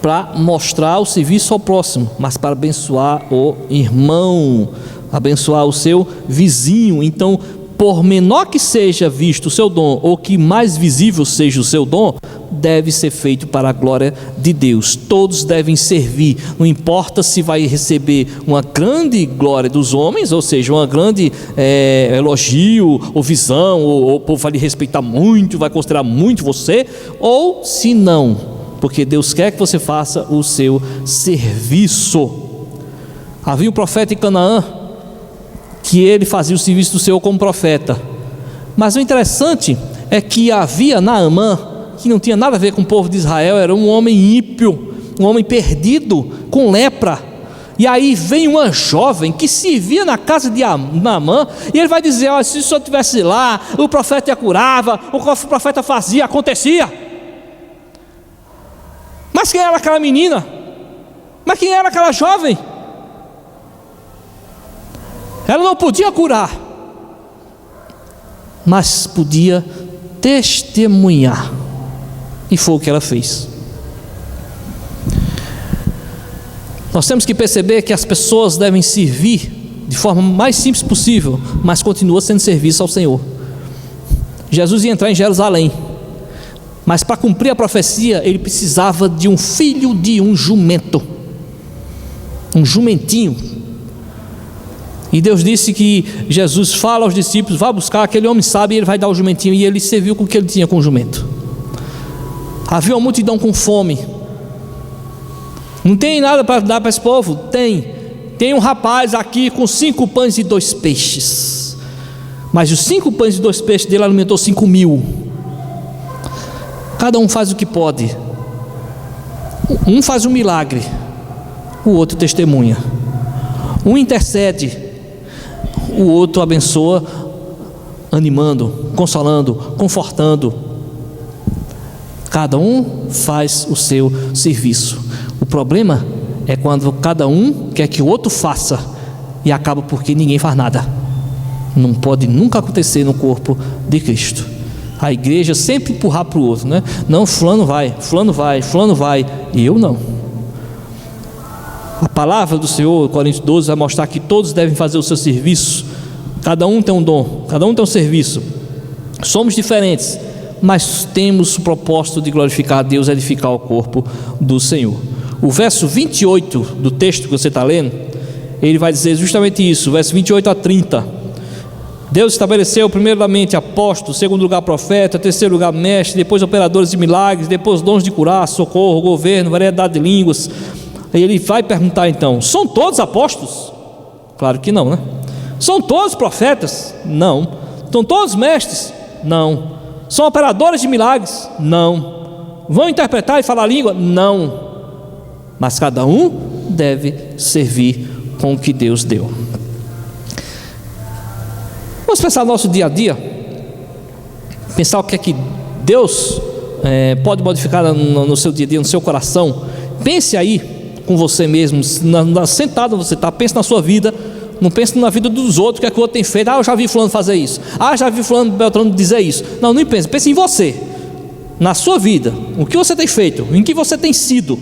para mostrar o serviço ao próximo, mas para abençoar o irmão, abençoar o seu vizinho. Então, por menor que seja visto o seu dom, ou que mais visível seja o seu dom, deve ser feito para a glória de Deus. Todos devem servir, não importa se vai receber uma grande glória dos homens, ou seja, uma grande elogio ou visão, ou o povo vai lhe respeitar muito, vai considerar muito você, ou se não, porque Deus quer que você faça o seu serviço. Havia um profeta em Canaã, que ele fazia o serviço do Senhor como profeta. Mas o interessante é que havia Naamã, que não tinha nada a ver com o povo de Israel, era um homem ímpio, um homem perdido, com lepra. E aí vem uma jovem que servia na casa de Naamã, e ele vai dizer: oh, se o senhor estivesse lá, o profeta curava, o que o profeta fazia, acontecia. Mas quem era aquela menina? Mas quem era aquela jovem? Ela não podia curar, mas podia testemunhar, e foi o que ela fez. Nós temos que perceber que as pessoas devem servir de forma mais simples possível, mas continua sendo serviço ao Senhor. Jesus ia entrar em Jerusalém, mas para cumprir a profecia, ele precisava de um filho de um jumento, um jumentinho. E Deus disse que Jesus fala aos discípulos: vá buscar aquele homem sábio, e ele vai dar o jumentinho. E ele serviu com o que ele tinha com o jumento. Havia uma multidão com fome. Não tem nada para dar para esse povo? Tem um rapaz aqui com 5 pães e 2 peixes. Mas os 5 pães e 2 peixes dele alimentou 5.000. Cada um faz o que pode. Um faz um milagre, o outro testemunha. Um intercede, o outro abençoa, animando, consolando, confortando. Cada um faz o seu serviço. O problema é quando cada um quer que o outro faça e acaba porque ninguém faz nada. Não pode nunca acontecer no corpo de Cristo. A igreja sempre empurrar para o outro, né? Não, fulano vai, e eu não. A palavra do Senhor, Coríntios 12, vai mostrar que todos devem fazer o seu serviço. Cada um tem um dom, cada um tem um serviço. Somos diferentes, mas temos o propósito de glorificar a Deus, edificar o corpo do Senhor. O verso 28 do texto que você está lendo, ele vai dizer justamente isso, verso 28 a 30. Deus estabeleceu primeiramente apóstolos, segundo lugar profeta, terceiro lugar mestre, depois operadores de milagres, depois dons de curar, socorro, governo, variedade de línguas. Aí ele vai perguntar então: são todos apóstolos? Claro que não, né? São todos profetas? Não. São todos mestres? Não. São operadores de milagres? Não. Vão interpretar e falar língua? Não. Mas cada um deve servir com o que Deus deu. Vamos pensar no nosso dia a dia, pensar o que é que Deus pode modificar no seu dia a dia, no seu coração. Pense aí com você mesmo, sentado você está, pense na sua vida, não pense na vida dos outros, o que é que o outro tem feito. Eu já vi fulano fazer isso, já vi fulano Beltrano dizer isso. Não pense, pense em você, na sua vida, o que você tem feito, em que você tem sido,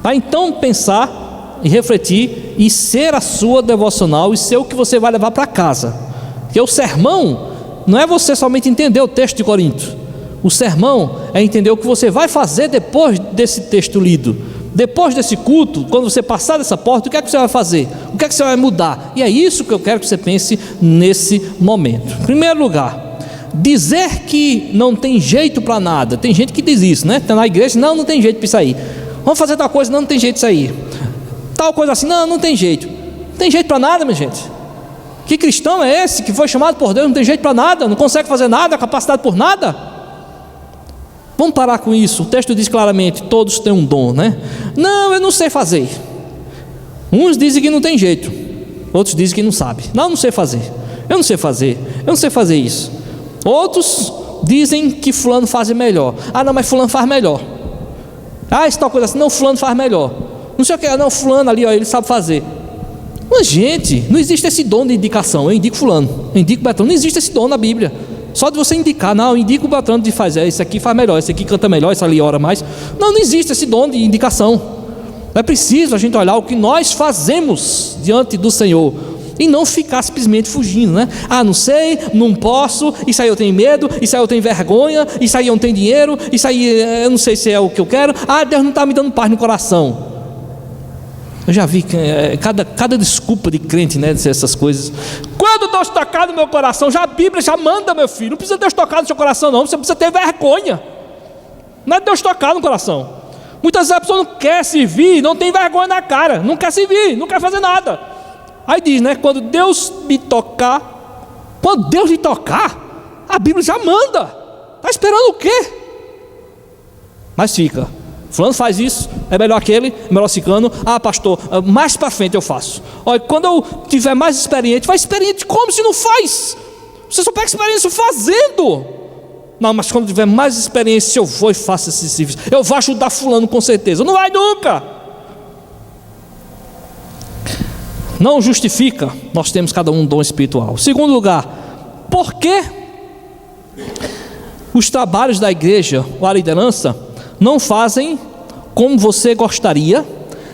para então pensar e refletir e ser a sua devocional e ser o que você vai levar para casa. Porque o sermão não é você somente entender o texto de Corinto. O sermão é entender o que você vai fazer depois desse texto lido. Depois desse culto, quando você passar dessa porta, o que é que você vai fazer? O que é que você vai mudar? E é isso que eu quero que você pense nesse momento. Em primeiro lugar, dizer que não tem jeito para nada. Tem gente que diz isso, né? Está na igreja, não tem jeito para isso aí. Vamos fazer tal coisa, não tem jeito para isso aí. Tal coisa assim, não tem jeito. Não tem jeito para nada, minha gente. Que cristão é esse que foi chamado por Deus, não tem jeito para nada, não consegue fazer nada, capacitado por nada? Vamos parar com isso. O texto diz claramente: todos têm um dom, né? Não, eu não sei fazer. Uns dizem que não tem jeito, outros dizem que não sabe. Não sei fazer, eu não sei fazer, eu não sei fazer isso. Outros dizem que fulano faz melhor. Não, mas fulano faz melhor. Isso tal coisa assim, não, fulano faz melhor. Não sei o que, não, fulano ali, ele sabe fazer. Mas gente, não existe esse dom de indicação. Eu indico fulano, eu indico Beltrano. Não existe esse dom na Bíblia. Só de você indicar, não, eu indico o Beltrano de fazer, esse aqui faz melhor, esse aqui canta melhor, esse ali ora mais. Não existe esse dom de indicação. É preciso a gente olhar o que nós fazemos diante do Senhor e não ficar simplesmente fugindo, né? Não sei, não posso, isso aí eu tenho medo, isso aí eu tenho vergonha, isso aí eu não tenho dinheiro, isso aí eu não sei se é o que eu quero. Deus não está me dando paz no coração. Eu já vi cada desculpa de crente, né, dizer essas coisas. Quando Deus tocar no meu coração, a Bíblia já manda, meu filho, não precisa Deus tocar no seu coração não, você precisa ter vergonha. Não é Deus tocar no coração. Muitas vezes a pessoa não quer servir, não tem vergonha na cara, não quer servir, não quer fazer nada. Aí diz, né, quando Deus me tocar, quando Deus lhe tocar, a Bíblia já manda. Está esperando o quê? Mas fica, fulano faz isso, é melhor aquele, é melhor ciclano. Pastor, mais para frente eu faço. Olha, quando eu tiver mais experiente, faz experiente como se não faz? Você só pega experiência fazendo. Não, mas quando tiver mais experiência eu vou e faço esse serviço. Eu vou ajudar fulano com certeza. Não vai nunca. Não justifica, nós temos cada um dom espiritual. Segundo lugar, por que os trabalhos da igreja ou a liderança não fazem como você gostaria?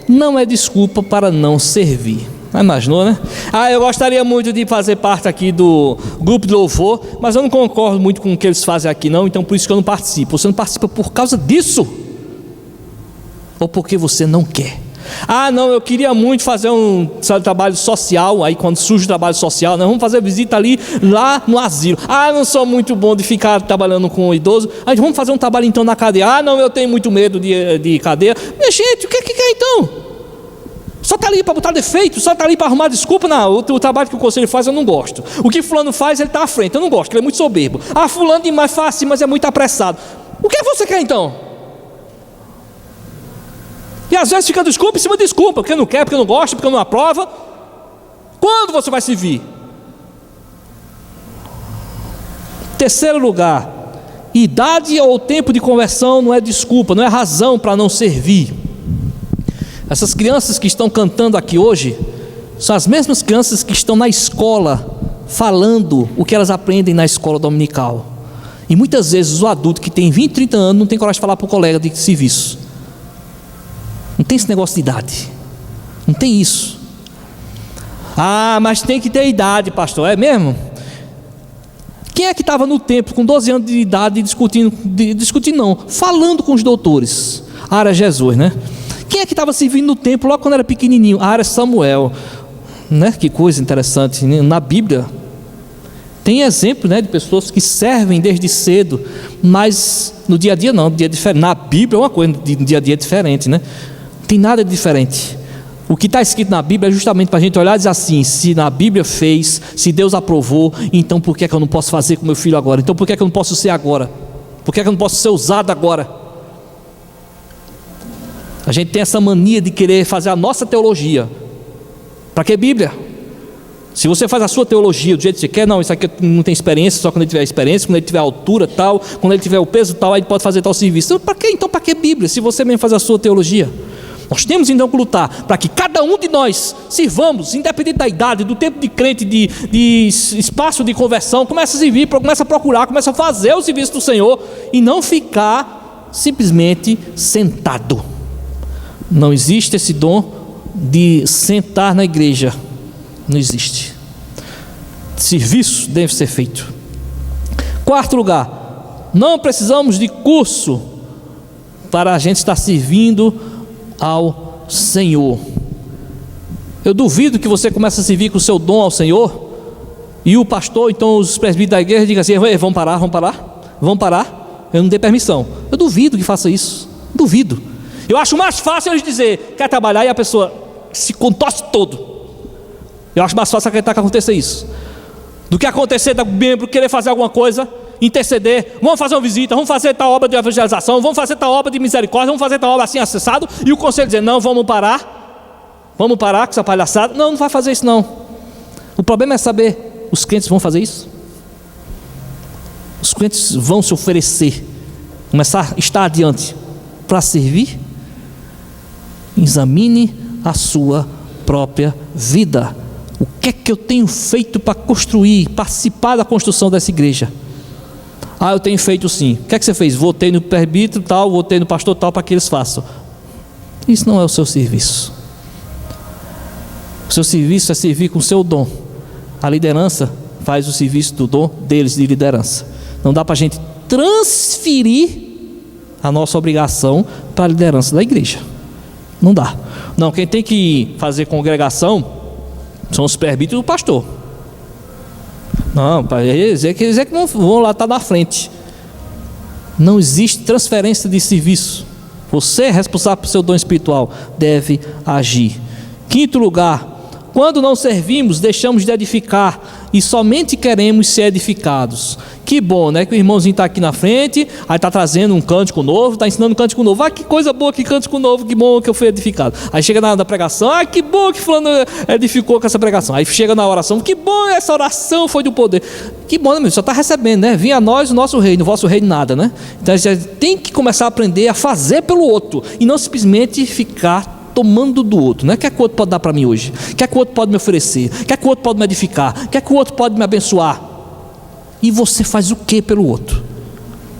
Não é desculpa para não servir. Imaginou, né? Eu gostaria muito de fazer parte aqui do grupo de louvor, mas eu não concordo muito com o que eles fazem aqui não, então por isso que eu não participo. Você não participa por causa disso? Ou porque você não quer? Não, eu queria muito fazer um trabalho social. Aí quando surge o trabalho social, nós vamos fazer visita lá no asilo. Não sou muito bom de ficar trabalhando com o idoso. Vamos fazer um trabalho então na cadeia. Não, eu tenho muito medo de cadeia. Minha gente, o que é então? Só está ali para botar defeito, só está ali para arrumar desculpa. Não, o trabalho que o conselho faz eu não gosto. O que fulano faz, ele está à frente, eu não gosto, ele é muito soberbo. Fulano demais faz assim, mas é muito apressado. O que você quer então? E às vezes fica desculpa em cima de desculpa, porque não quer, porque não gosta, porque não aprova. Quando você vai servir? Terceiro lugar, idade ou tempo de conversão não é desculpa, não é razão para não servir. Essas crianças que estão cantando aqui hoje são as mesmas crianças que estão na escola falando o que elas aprendem na escola dominical. E muitas vezes o adulto que tem 20, 30 anos não tem coragem de falar para o colega de serviço. Não tem esse negócio de idade, não tem isso. Mas tem que ter idade, pastor, é mesmo? Quem é que estava no templo com 12 anos de idade discutindo não, falando com os doutores? Era Jesus, né? Quem é que estava servindo no templo logo quando era pequenininho? Era Samuel, né? Que coisa interessante, né? Na Bíblia tem exemplo, né, de pessoas que servem desde cedo, mas no dia a dia não, no dia diferente. Na Bíblia é uma coisa, no dia a dia é diferente, né? Não tem nada de diferente. O que está escrito na Bíblia é justamente para a gente olhar e dizer assim: se na Bíblia fez, se Deus aprovou, então por que é que eu não posso fazer com meu filho agora? Então por que é que eu não posso ser agora? Por que é que eu não posso ser usado agora? A gente tem essa mania de querer fazer a nossa teologia. Para que Bíblia? Se você faz a sua teologia do jeito que você quer, não, isso aqui não tem experiência, só quando ele tiver experiência, quando ele tiver altura tal, quando ele tiver o peso tal, aí ele pode fazer tal serviço. Para que então? Para que Bíblia? Se você mesmo faz a sua teologia. Nós temos então que lutar para que cada um de nós sirvamos, independente da idade, do tempo de crente, de espaço de conversão, comece a servir, comece a procurar, comece a fazer o serviço do Senhor e não ficar simplesmente sentado. Não existe esse dom de sentar na igreja. Não existe. Serviço deve ser feito. Quarto lugar, não precisamos de curso para a gente estar servindo ao Senhor. Eu duvido que você comece a servir com o seu dom ao Senhor e o pastor, então os presbíteros da igreja digam assim: vamos parar, eu não dei permissão. Eu duvido que faça isso, duvido. Eu acho mais fácil eles dizer, quer trabalhar, e a pessoa se contorce todo. Eu acho mais fácil acreditar que aconteça isso, do que acontecer da membro querer fazer alguma coisa, interceder, vamos fazer uma visita, vamos fazer tal obra de evangelização, vamos fazer tal obra de misericórdia, vamos fazer tal obra assim acessado, e o conselho dizer, não, vamos parar com essa palhaçada. Não vai fazer isso não. O problema é saber, os crentes vão fazer isso? Os crentes vão se oferecer, começar a estar adiante para servir? Examine a sua própria vida. O que é que eu tenho feito para construir, participar da construção dessa igreja? Eu tenho feito sim. O que é que você fez? Votei no presbítero tal, votei no pastor tal para que eles façam. Isso não é o seu serviço. O seu serviço é servir com o seu dom. A liderança faz o serviço do dom deles de liderança. Não dá para a gente transferir a nossa obrigação para a liderança da igreja. Não dá. Não, quem tem que fazer congregação são os presbíteros e o pastor. Não, para eles é que não vão lá estar na frente. Não existe transferência de serviço. Você é responsável pelo seu dom espiritual, deve agir. Quinto lugar, quando não servimos, deixamos de edificar e somente queremos ser edificados. Que bom, né? Que o irmãozinho está aqui na frente, aí está trazendo um cântico novo, está ensinando um cântico novo. Que coisa boa, que cântico novo, que bom que eu fui edificado. Aí chega na hora da pregação, que bom que fulano edificou com essa pregação. Aí chega na oração, que bom, essa oração foi do poder. Que bom, né, meu? Só está recebendo, né? Vinha a nós o nosso reino, o vosso reino nada, né? Então a gente tem que começar a aprender a fazer pelo outro e não simplesmente ficar tomando do outro, né? O que é que o outro pode dar para mim hoje? O que é que o outro pode me oferecer? O que é que o outro pode me edificar? O que é que o outro pode me abençoar? E você faz o que pelo outro?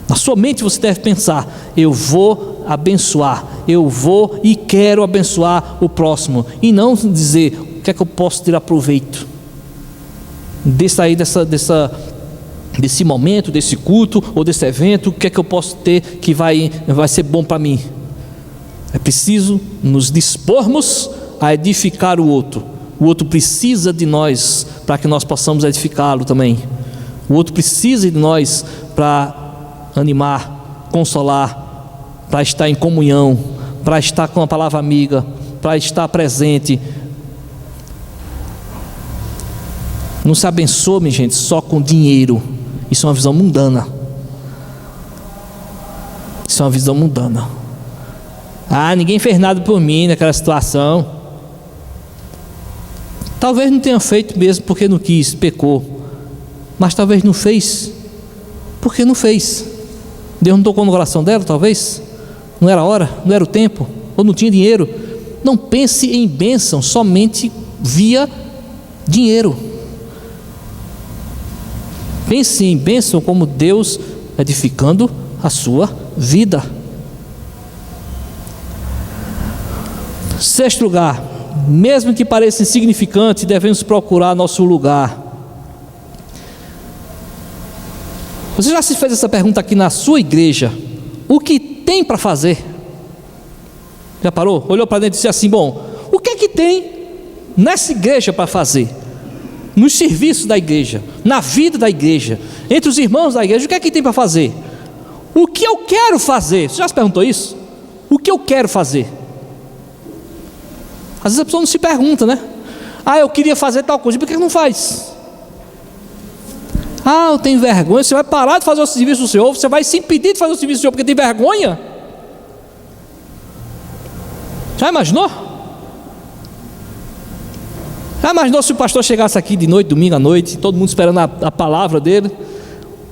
Na sua mente você deve pensar: eu vou abençoar, eu vou e quero abençoar o próximo, e não dizer o que é que eu posso tirar proveito desse momento, desse culto ou desse evento. O que é que eu posso ter que vai ser bom para mim? É preciso nos dispormos a edificar o outro. O outro precisa de nós para que nós possamos edificá-lo também. O outro precisa de nós para animar, consolar, para estar em comunhão, para estar com a palavra amiga, para estar presente. Não se abençoa, minha gente, só com dinheiro. Isso é uma visão mundana. Isso é uma visão mundana. Ninguém fez nada por mim naquela situação. Talvez não tenha feito mesmo porque não quis, pecou. Mas talvez não fez porque não fez. Deus não tocou no coração dela, talvez. Não era a hora, não era o tempo, ou não tinha dinheiro. Não pense em bênção somente via dinheiro. Pense em bênção como Deus edificando a sua vida. Sexto lugar, mesmo que pareça insignificante, devemos procurar nosso lugar. Você já se fez essa pergunta aqui na sua igreja? O que tem para fazer? Já parou? Olhou para dentro e disse assim: bom, o que é que tem nessa igreja para fazer? Nos serviços da igreja, na vida da igreja, entre os irmãos da igreja, o que é que tem para fazer? O que eu quero fazer? Você já se perguntou isso? O que eu quero fazer? Às vezes a pessoa não se pergunta, né? Ah, eu queria fazer tal coisa, por que não faz? Ah, eu tenho vergonha. Você vai parar de fazer o serviço do Senhor? Você vai se impedir de fazer o serviço do Senhor porque tem vergonha? Já imaginou? Já imaginou se o pastor chegasse aqui de noite, domingo à noite, todo mundo esperando a palavra dele?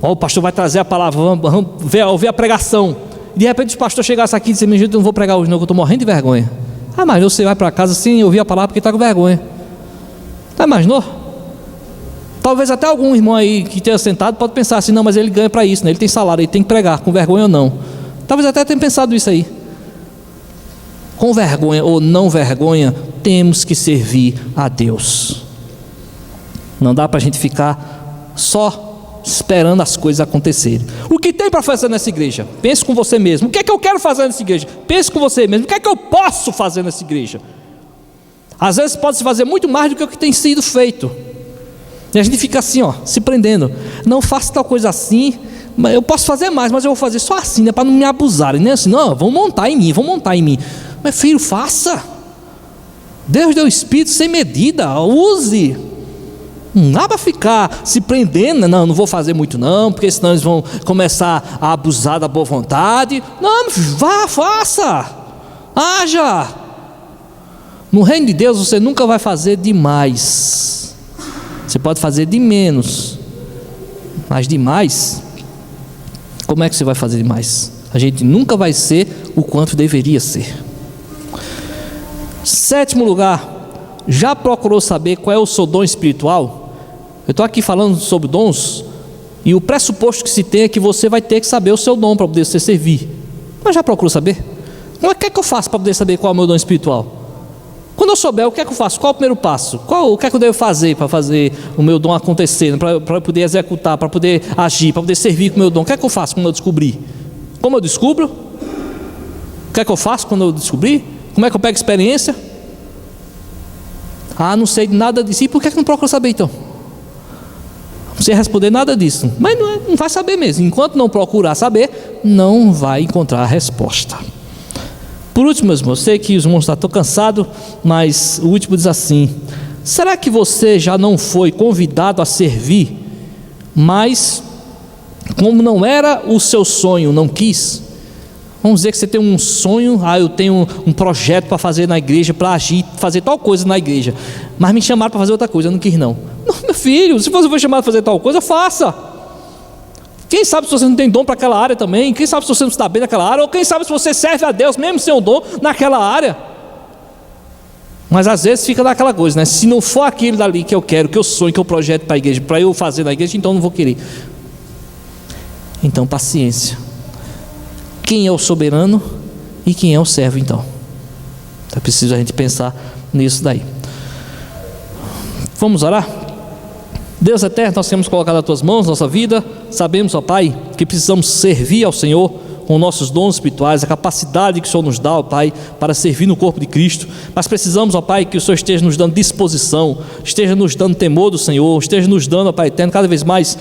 Ó, o pastor vai trazer a palavra, vamos ouvir a pregação. De repente o pastor chegasse aqui e disse: meu gente, eu não vou pregar hoje não, que eu estou morrendo de vergonha. Ah, mas você vai para casa sem ouvir a palavra porque está com vergonha. Já imaginou? Talvez até algum irmão aí que tenha sentado pode pensar assim: não, mas ele ganha para isso, né? Ele tem salário, ele tem que pregar, com vergonha ou não. Talvez até tenha pensado isso aí. Com vergonha ou não vergonha, temos que servir a Deus. Não dá para a gente ficar só esperando as coisas acontecerem. O que tem para fazer nessa igreja? Pense com você mesmo. O que é que eu quero fazer nessa igreja? Pense com você mesmo. O que é que eu posso fazer nessa igreja? Às vezes pode-se fazer muito mais do que o que tem sido feito. E a gente fica assim, ó, se prendendo. Não faça tal coisa assim. Eu posso fazer mais, mas eu vou fazer só assim, né, para não me abusarem, né? Assim, não, vão montar em mim. Mas filho, faça. Deus deu o Espírito sem medida, use. Não dá para ficar se prendendo. Não vou fazer muito não, porque senão eles vão começar a abusar da boa vontade. Não, vá, faça, haja. No reino de Deus você nunca vai fazer demais. Você pode fazer de menos, mas demais, como é que você vai fazer demais? A gente nunca vai ser o quanto deveria ser. 7º lugar, já procurou saber qual é o seu dom espiritual? Eu estou aqui falando sobre dons, e o pressuposto que se tem é que você vai ter que saber o seu dom para poder você servir. Mas já procurou saber? O que é que eu faço para poder saber qual é o meu dom espiritual? Quando eu souber, o que é que eu faço? Qual é o primeiro passo? O que é que eu devo fazer para fazer o meu dom acontecer, para eu poder executar, para poder agir, para poder servir com o meu dom? O que é que eu faço quando eu descobrir? Como eu descubro? O que é que eu faço quando eu descobrir? Como é que eu pego experiência? Ah, não sei de nada disso. E por que é que não procura saber então? Não sei responder nada disso. Mas não vai saber mesmo. Enquanto não procurar saber, não vai encontrar a resposta. Por último, meus irmãos, eu sei que os irmãos estão cansados, mas o último diz assim: será que você já não foi convidado a servir, mas como não era o seu sonho, não quis? Vamos dizer que você tem um sonho: eu tenho um projeto para fazer na igreja, para agir, fazer tal coisa na igreja, mas me chamaram para fazer outra coisa, eu não quis não. Não, meu filho, se você foi chamado para fazer tal coisa, faça. Quem sabe se você não tem dom para aquela área também? Quem sabe se você não está bem naquela área? Ou quem sabe se você serve a Deus mesmo sem o dom naquela área? Mas às vezes fica naquela coisa, né? Se não for aquilo dali que eu quero, que eu sonho, que eu projeto para a igreja, para eu fazer na igreja, então eu não vou querer. Então paciência. Quem é o soberano e quem é o servo então? É preciso a gente pensar nisso daí. Vamos orar? Deus eterno, nós queremos colocar nas tuas mãos nossa vida. Sabemos, ó Pai, que precisamos servir ao Senhor com nossos dons espirituais, a capacidade que o Senhor nos dá, ó Pai, para servir no corpo de Cristo. Mas precisamos, ó Pai, que o Senhor esteja nos dando disposição, esteja nos dando temor do Senhor, esteja nos dando, ó Pai eterno, cada vez mais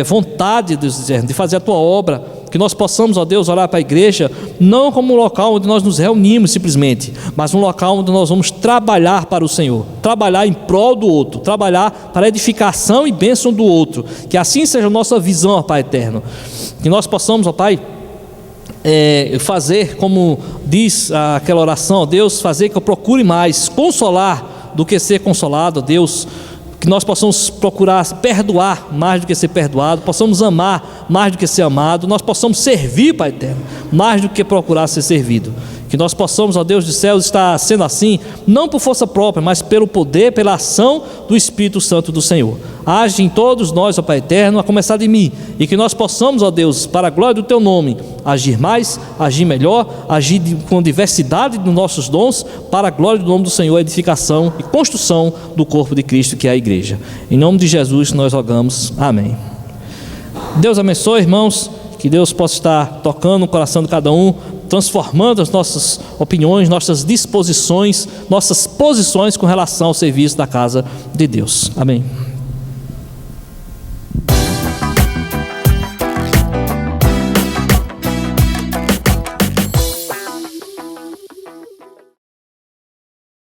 vontade, Deus eterno, de fazer a tua obra. Que nós possamos, ó Deus, olhar para a igreja não como um local onde nós nos reunimos simplesmente, mas um local onde nós vamos trabalhar para o Senhor, trabalhar em prol do outro, trabalhar para a edificação e bênção do outro. Que assim seja a nossa visão, ó Pai eterno. Que nós possamos, ó Pai, fazer como diz aquela oração, ó Deus, fazer que eu procure mais consolar do que ser consolado, ó Deus. Que nós possamos procurar perdoar mais do que ser perdoado, possamos amar mais do que ser amado, nós possamos servir, Pai eterno, mais do que procurar ser servido. Que nós possamos, ó Deus dos céus, estar sendo assim, não por força própria, mas pelo poder, pela ação do Espírito Santo do Senhor. Age em todos nós, ó Pai eterno, a começar de mim, e que nós possamos, ó Deus, para a glória do Teu nome, agir mais, agir melhor, agir com diversidade dos nossos dons, para a glória do nome do Senhor, edificação e construção do corpo de Cristo, que é a igreja. Em nome de Jesus nós rogamos, amém. Deus abençoe, irmãos, que Deus possa estar tocando no coração de cada um, transformando as nossas opiniões, nossas disposições, nossas posições com relação ao serviço da casa de Deus. Amém.